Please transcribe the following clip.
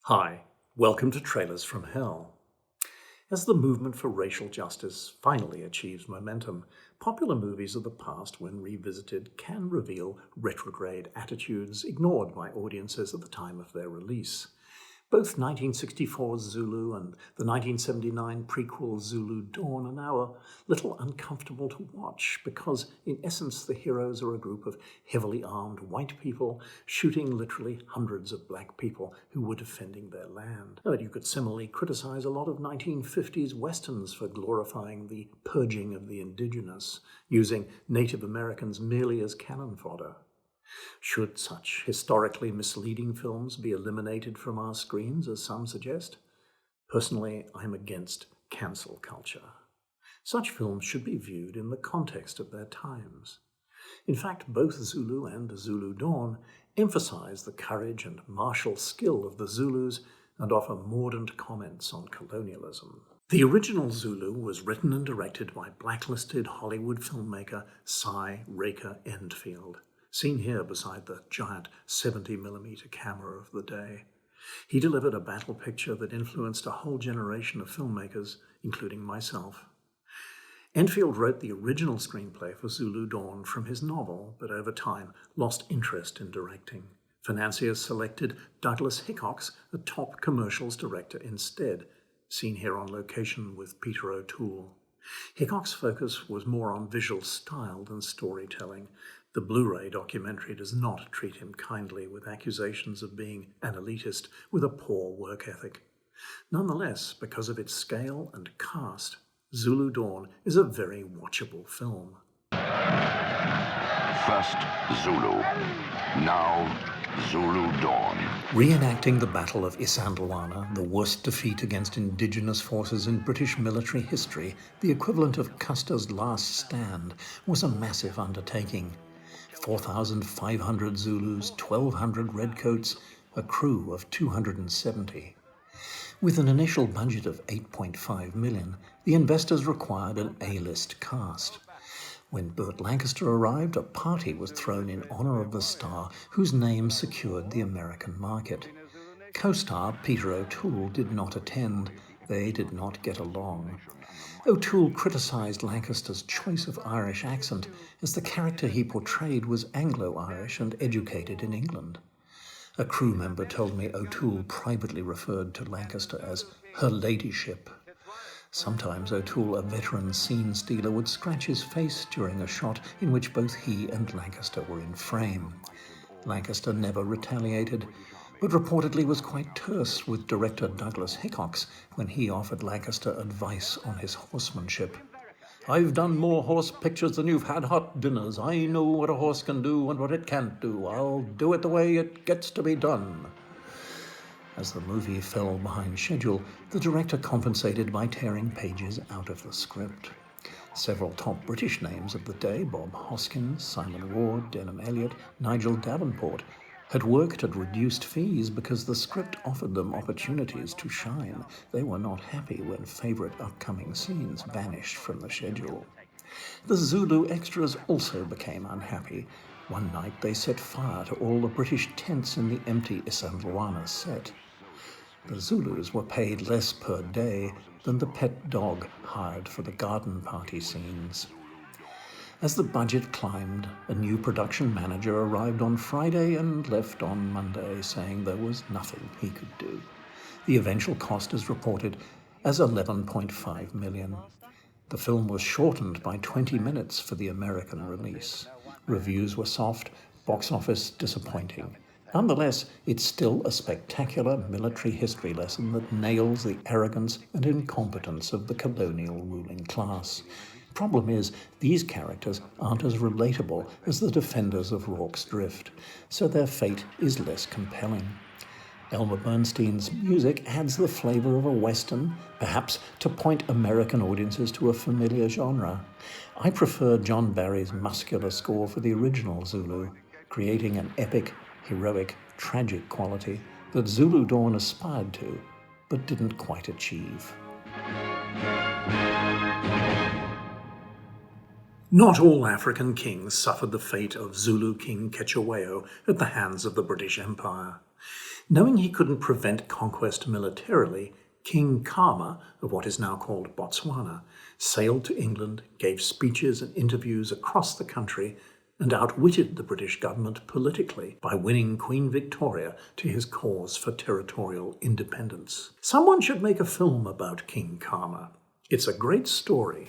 Hi, welcome to Trailers from Hell. As the movement for racial justice finally achieves momentum, popular movies of the past, when revisited, can reveal retrograde attitudes ignored by audiences at the time of their release. Both 1964's Zulu and the 1979 prequel Zulu Dawn are now a little uncomfortable to watch because, in essence, the heroes are a group of heavily armed white people shooting literally hundreds of black people who were defending their land. But you could similarly criticize a lot of 1950s westerns for glorifying the purging of the indigenous, using Native Americans merely as cannon fodder. Should such historically misleading films be eliminated from our screens, as some suggest? Personally, I'm against cancel culture. Such films should be viewed in the context of their times. In fact, both Zulu and Zulu Dawn emphasize the courage and martial skill of the Zulus and offer mordant comments on colonialism. The original Zulu was written and directed by blacklisted Hollywood filmmaker Cy Raker Endfield, seen here beside the giant 70mm camera of the day. He delivered a battle picture that influenced a whole generation of filmmakers, including myself. Endfield wrote the original screenplay for Zulu Dawn from his novel, but over time lost interest in directing. Financiers selected Douglas Hickox, a top commercials director, instead, seen here on location with Peter O'Toole. Hickox's focus was more on visual style than storytelling. The Blu-ray documentary does not treat him kindly, with accusations of being an elitist with a poor work ethic. Nonetheless, because of its scale and cast, Zulu Dawn is a very watchable film. First Zulu, now Zulu Dawn. Reenacting the Battle of Isandlwana, the worst defeat against indigenous forces in British military history, the equivalent of Custer's Last Stand, was a massive undertaking. 4,500 Zulus, 1,200 redcoats, a crew of 270. With an initial budget of $8.5 million, the investors required an A-list cast. When Burt Lancaster arrived, a party was thrown in honor of the star whose name secured the American market. Co-star Peter O'Toole did not attend. They did not get along. O'Toole criticized Lancaster's choice of Irish accent, as the character he portrayed was Anglo-Irish and educated in England. A crew member told me O'Toole privately referred to Lancaster as her ladyship. Sometimes O'Toole, a veteran scene stealer, would scratch his face during a shot in which both he and Lancaster were in frame. Lancaster never retaliated, but reportedly was quite terse with director Douglas Hickox when he offered Lancaster advice on his horsemanship. "I've done more horse pictures than you've had hot dinners. I know what a horse can do and what it can't do. I'll do it the way it gets to be done." As the movie fell behind schedule, the director compensated by tearing pages out of the script. Several top British names of the day, Bob Hoskins, Simon Ward, Denham Elliott, Nigel Davenport, had worked at reduced fees because the script offered them opportunities to shine. They were not happy when favourite upcoming scenes vanished from the schedule. The Zulu extras also became unhappy. One night they set fire to all the British tents in the empty Isandlwana set. The Zulus were paid less per day than the pet dog hired for the garden party scenes. As the budget climbed, a new production manager arrived on Friday and left on Monday, saying there was nothing he could do. The eventual cost is reported as $11.5 million. The film was shortened by 20 minutes for the American release. Reviews were soft, box office disappointing. Nonetheless, it's still a spectacular military history lesson that nails the arrogance and incompetence of the colonial ruling class. Problem is, these characters aren't as relatable as the defenders of Rorke's Drift, so their fate is less compelling. Elmer Bernstein's music adds the flavor of a Western, perhaps to point American audiences to a familiar genre. I prefer John Barry's muscular score for the original Zulu, creating an epic, heroic, tragic quality that Zulu Dawn aspired to, but didn't quite achieve. Not all African kings suffered the fate of Zulu King Cetshwayo at the hands of the British Empire. Knowing he couldn't prevent conquest militarily, King Khama, of what is now called Botswana, sailed to England, gave speeches and interviews across the country, and outwitted the British government politically by winning Queen Victoria to his cause for territorial independence. Someone should make a film about King Khama. It's a great story.